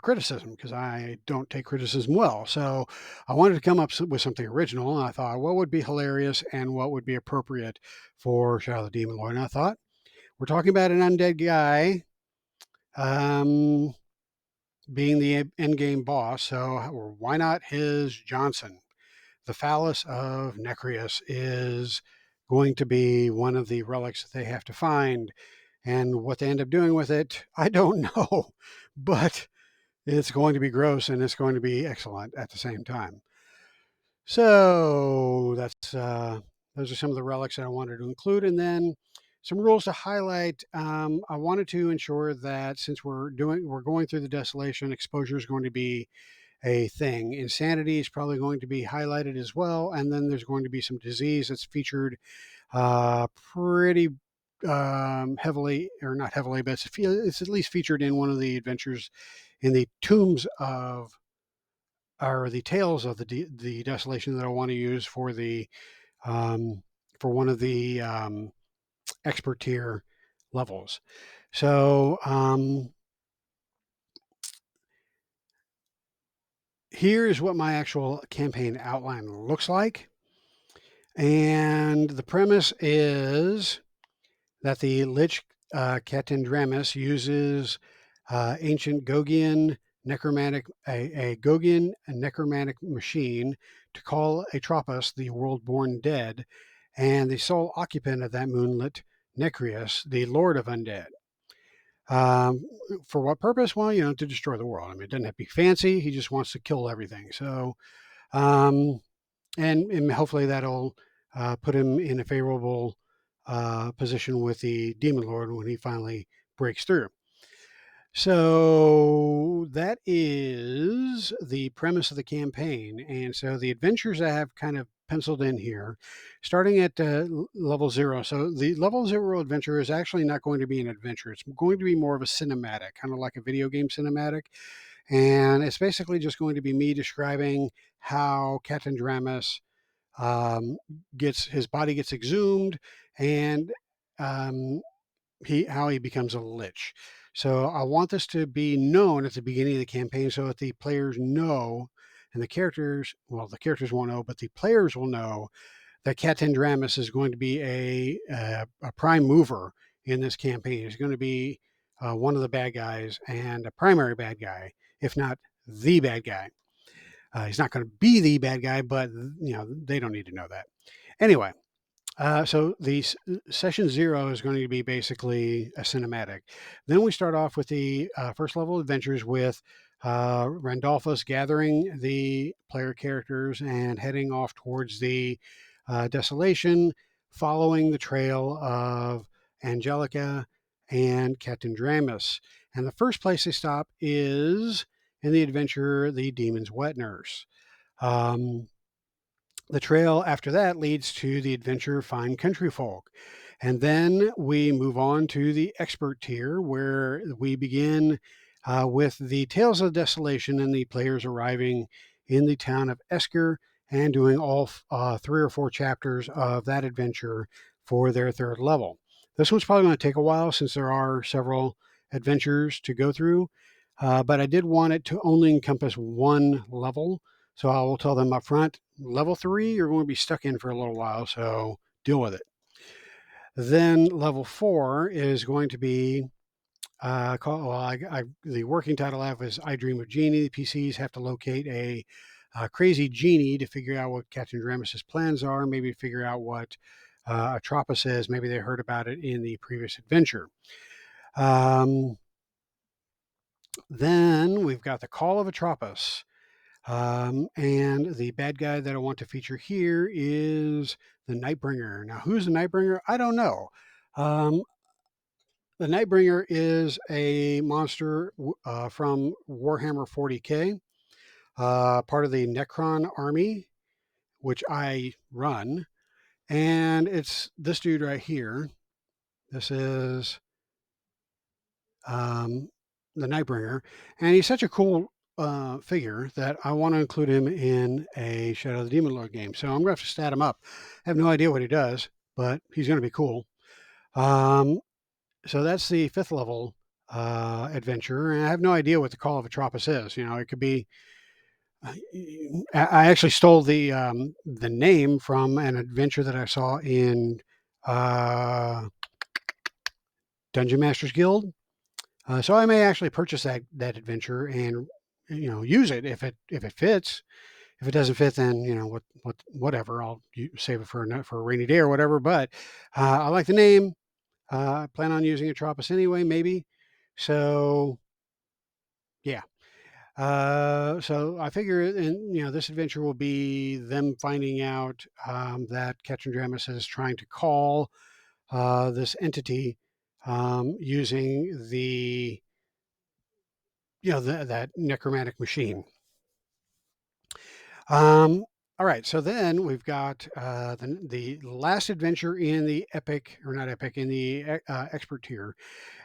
criticism, because I don't take criticism well. So I wanted to come up with something original, and I thought, what would be hilarious and what would be appropriate for Shadow of the Demon Lord? And I thought, we're talking about an undead guy um, being the end game boss, so why not his Johnson? The phallus of Necrius is going to be one of the relics that they have to find. And what they end up doing with it, I don't know. But it's going to be gross and it's going to be excellent at the same time. So those are some of the relics that I wanted to include. And then some rules to highlight. I wanted to ensure that since we're going through the desolation, exposure is going to be a thing. Insanity is probably going to be highlighted as well, and then there's going to be some disease that's featured pretty heavily, or not heavily, but it's at least featured in one of the adventures in the tombs of, or the tales of the desolation that I want to use for the for one of the expert tier levels. So here is what my actual campaign outline looks like. And the premise is that the Lich Catendramus uses ancient Gogian necromantic a Gogian necromantic machine to call Atropos the world-born dead, and the sole occupant of that moonlit Necrius, the Lord of Undead. For what purpose? Well, to destroy the world. I mean, it doesn't have to be fancy. He just wants to kill everything. So, and hopefully that'll put him in a favorable position with the Demon Lord when he finally breaks through. So that is the premise of the campaign. And so the adventures I have kind of penciled in here, starting at level 0. So the level 0 adventure is actually not going to be an adventure. It's going to be more of a cinematic, kind of like a video game cinematic. And it's basically just going to be me describing how Catendramus gets his body gets exhumed, and how he becomes a lich. So I want this to be known at the beginning of the campaign, so that the players know, and the characters won't know, but the players will know that Catendramus is going to be a prime mover in this campaign. He's going to be one of the bad guys, and a primary bad guy, if not the bad guy. He's not going to be the bad guy, but they don't need to know that. Anyway, so the session 0 is going to be basically a cinematic. Then we start off with the first level adventures with Randolphus gathering the player characters and heading off towards the desolation, following the trail of Angelica and Catendramus. And the first place they stop is in the adventure The Demon's Wet Nurse. The trail after that leads to the adventure Fine Country Folk. And then we move on to the expert tier, where we begin with the Tales of Desolation and the players arriving in the town of Esker and doing all 3 or 4 chapters of that adventure for their 3rd level. This one's probably going to take a while since there are several adventures to go through, but I did want it to only encompass 1 level. So I will tell them up front, level 3, you're going to be stuck in for a little while, so deal with it. Then level 4 is going to be the working title I have is I Dream of Genie. The PCs have to locate a crazy genie to figure out what Catendramus' plans are, maybe figure out what Atropos is. Maybe they heard about it in the previous adventure. Then we've got the Call of Atropos. And the bad guy that I want to feature here is the Nightbringer. Now, who's the Nightbringer? I don't know. The Nightbringer is a monster from Warhammer 40K, part of the Necron army, which I run. And it's this dude right here. This is the Nightbringer. And he's such a cool figure that I want to include him in a Shadow of the Demon Lord game. So I'm going to have to stat him up. I have no idea what he does, but he's going to be cool. So that's the 5th level adventure. And I have no idea what the Call of Atropos is. It could be. I actually stole the name from an adventure that I saw in Dungeon Masters Guild. So I may actually purchase that adventure and use it if it fits. If it doesn't fit, then whatever. I'll save it for a rainy day or whatever. But I like the name. I plan on using Atropos anyway, maybe. So yeah. So I figure, this adventure will be them finding out that Catendramus is trying to call this entity using the that necromantic machine. All right, so then we've got the last adventure in the epic, or not epic, in the expert tier,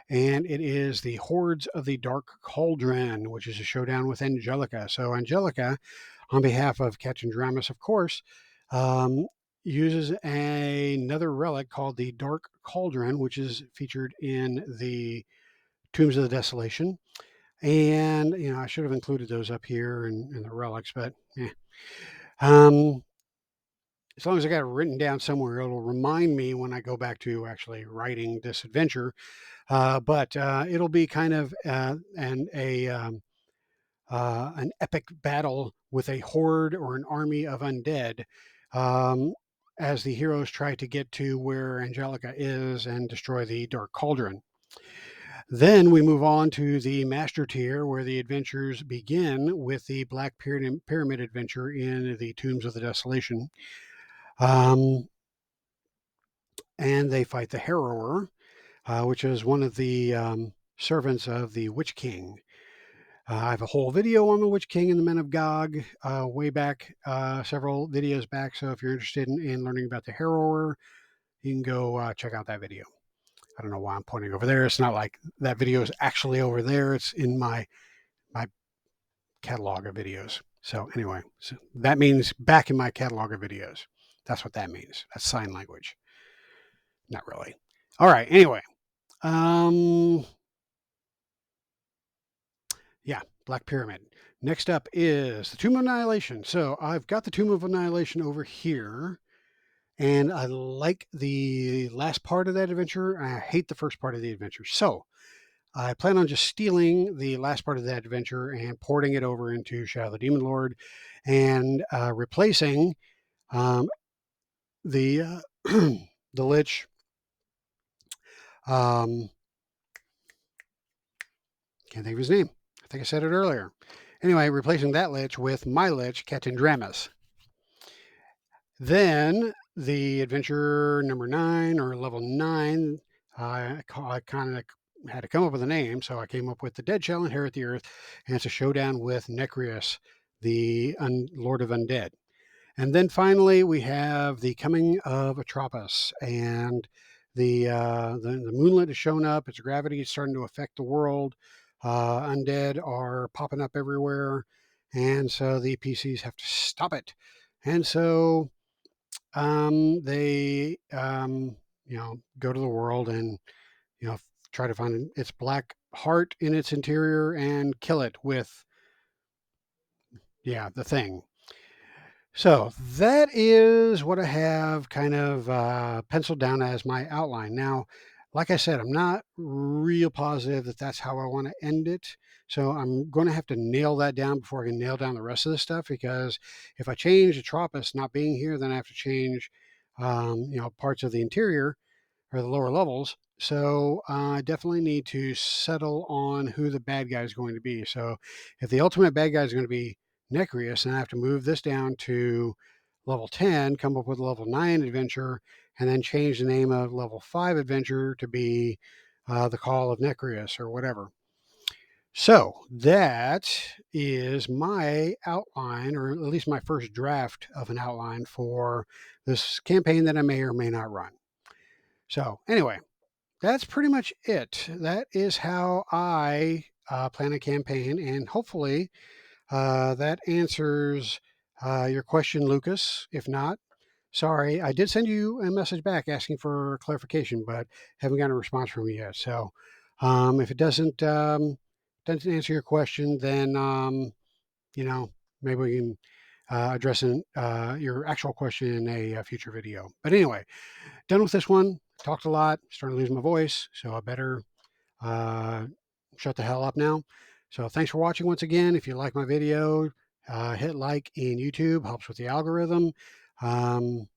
and it is the Hordes of the Dark Cauldron, which is a showdown with Angelica. So Angelica, on behalf of Captain Dramus, of course, um, uses another relic called the Dark Cauldron, which is featured in the Tombs of the Desolation. And, I should have included those up here in the relics, but Um, as long as I got it written down somewhere, it'll remind me when I go back to actually writing this adventure. But it'll be kind of an epic battle with a horde or an army of undead, um, as the heroes try to get to where Angelica is and destroy the Dark Cauldron. Then we move on to the Master tier, where the adventures begin with the Black Pyramid adventure in the Tombs of the Desolation. Um, and they fight the Harrower, which is one of the servants of the Witch King. I have a whole video on the Witch King and the Men of Gog way back, several videos back. So if you're interested in learning about the Harrower, you can go check out that video. I don't know why I'm pointing over there. It's not like that video is actually over there. It's in my catalog of videos. So anyway, so that means back in my catalog of videos. That's what that means. That's sign language. Not really. All right. Anyway, um, yeah, Black Pyramid. Next up is the Tomb of Annihilation. So I've got the Tomb of Annihilation over here, and I like the last part of that adventure. I hate the first part of the adventure. So I plan on just stealing the last part of that adventure and porting it over into Shadow of the Demon Lord, and replacing um, the the Lich. Um, can't think of his name. I think I said it earlier. Anyway, replacing that Lich with my Lich, Captain Dramus. Then the adventure number 9, or level 9, I kind of had to come up with a name, so I came up with the Dead Shall Inherit the Earth, and it's a showdown with Necrius, the Lord of Undead. And then finally, we have the coming of Atropos, and the moonlit has shown up. Its gravity is starting to affect the world. Undead are popping up everywhere, and so the PCs have to stop it. And so they go to the world and try to find its black heart in its interior and kill it with the thing. So that is what I have kind of penciled down as my outline. Now, like I said, I'm not real positive that that's how I want to end it. So I'm going to have to nail that down before I can nail down the rest of the stuff, because if I change Atropos not being here, then I have to change, parts of the interior or the lower levels. So I definitely need to settle on who the bad guy is going to be. So if the ultimate bad guy is going to be Necrius, and I have to move this down to level 10, come up with a level 9 adventure, and then change the name of level 5 adventure to be the Call of Necrius or whatever. So that is my outline, or at least my first draft of an outline for this campaign that I may or may not run. So anyway, that's pretty much it. That is how I plan a campaign, and hopefully that answers your question, Lucas. If not, sorry, I did send you a message back asking for clarification, but haven't gotten a response from you yet. So if it doesn't answer your question, then maybe we can address your actual question in a future video. But anyway, done with this one. Talked a lot, starting to lose my voice, so I better uh, shut the hell up now. So thanks for watching once again. If you like my video, hit like in YouTube, helps with the algorithm, um,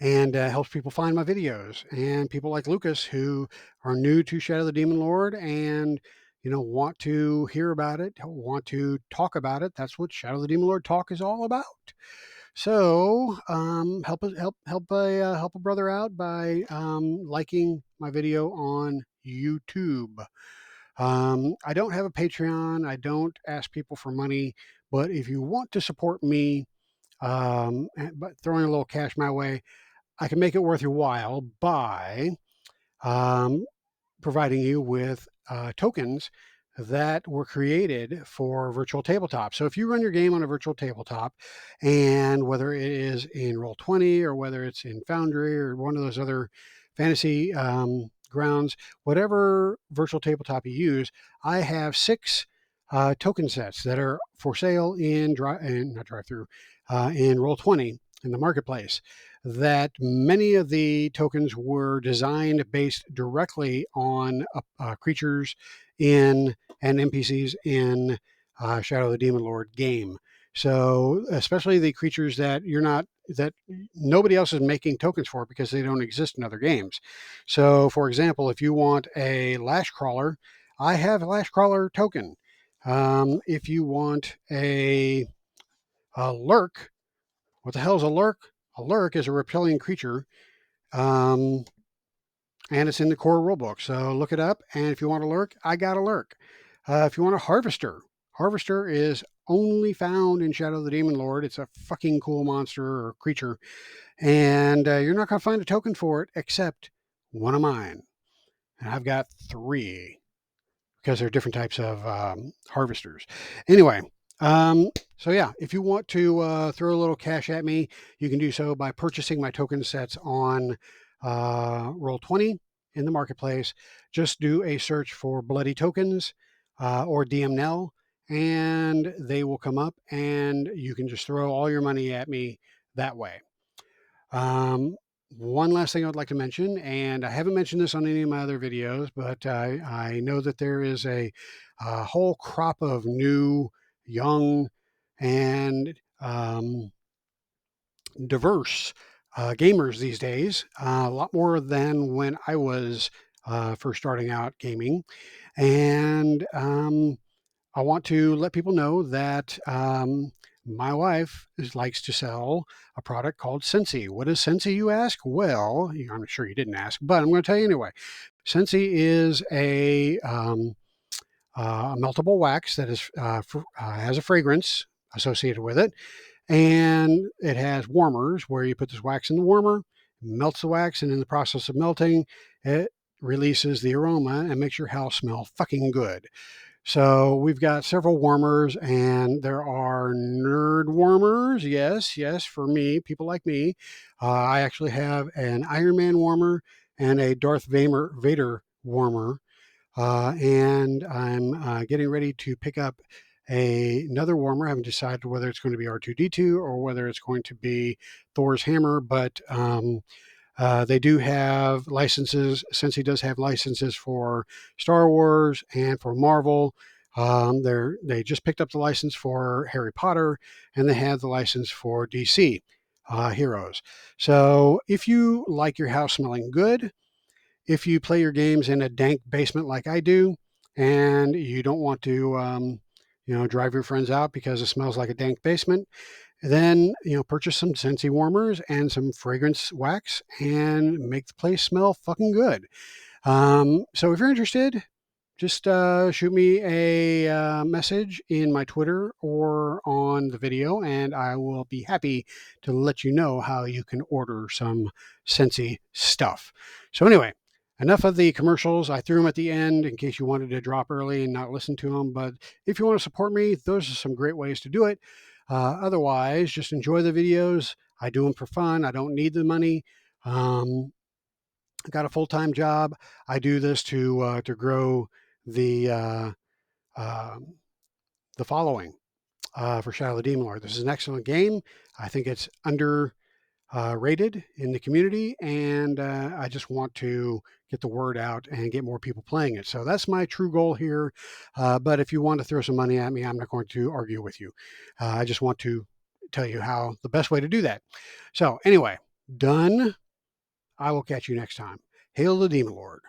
and helps people find my videos. And people like Lucas, who are new to Shadow of the Demon Lord and want to hear about it, want to talk about it. That's what Shadow of the Demon Lord talk is all about. So help a brother out by liking my video on YouTube. I don't have a Patreon. I don't ask people for money, but if you want to support me, but throwing a little cash my way, I can make it worth your while by um, providing you with tokens that were created for virtual tabletop. So if you run your game on a virtual tabletop, and whether it is in Roll20 or whether it's in Foundry or one of those other fantasy grounds, whatever virtual tabletop you use, I have 6 token sets that are for sale in not drive-through, in Roll20 in the marketplace. That many of the tokens were designed based directly on creatures in and NPCs in Shadow of the Demon Lord game. So especially the creatures that nobody else is making tokens for because they don't exist in other games. So for example, if you want a Lash Crawler, I have a Lash Crawler token. If you want a Lurk, what the hell is a Lurk? A Lurk is a reptilian creature, and it's in the core rulebook. So look it up, and if you want a Lurk, I got a Lurk. If you want a Harvester, Harvester is only found in Shadow of the Demon Lord. It's a fucking cool monster or creature, and you're not going to find a token for it except one of mine. And I've got 3 because there are different types of harvesters. Anyway, so yeah, if you want to throw a little cash at me, you can do so by purchasing my token sets on Roll20 in the marketplace. Just do a search for Bloody Tokens or DMNL, and they will come up, and you can just throw all your money at me that way. One last thing I would like to mention, and I haven't mentioned this on any of my other videos, but I know that there is a whole crop of new, young, and diverse gamers these days, a lot more than when I was first starting out gaming. And I want to let people know that my wife likes to sell a product called Scentsy. What is Scentsy, you ask? Well, I'm sure you didn't ask, but I'm going to tell you anyway. Scentsy is a meltable wax that has a fragrance associated with it, and it has warmers where you put this wax in the warmer, melts the wax, and in the process of melting, it releases the aroma and makes your house smell fucking good. So we've got several warmers, and there are nerd warmers. Yes, yes, for me, people like me. I actually have an Iron Man warmer and a Darth Vader warmer. And I'm getting ready to pick up another warmer. I haven't decided whether it's going to be R2D2 or whether it's going to be Thor's hammer, but they do have licenses. Since he does have licenses for Star Wars and for Marvel, they just picked up the license for Harry Potter, and they have the license for DC heroes. So if you like your house smelling good, if you play your games in a dank basement like I do, and you don't want to, drive your friends out because it smells like a dank basement, then, purchase some Scentsy warmers and some fragrance wax and make the place smell fucking good. So if you're interested, just shoot me a message in my Twitter or on the video, and I will be happy to let you know how you can order some Scentsy stuff. So anyway, enough of the commercials. I threw them at the end in case you wanted to drop early and not listen to them. But if you want to support me, those are some great ways to do it. Otherwise, just enjoy the videos. I do them for fun. I don't need the money. I got a full-time job. I do this to grow the the following for Shadow of the Demon Lord. This is an excellent game. I think it's rated in the community, and I just want to get the word out and get more people playing it. So that's my true goal here. But if you want to throw some money at me, I'm not going to argue with you. I just want to tell you how the best way to do that. So anyway, done. I will catch you next time. Hail the Demon Lord.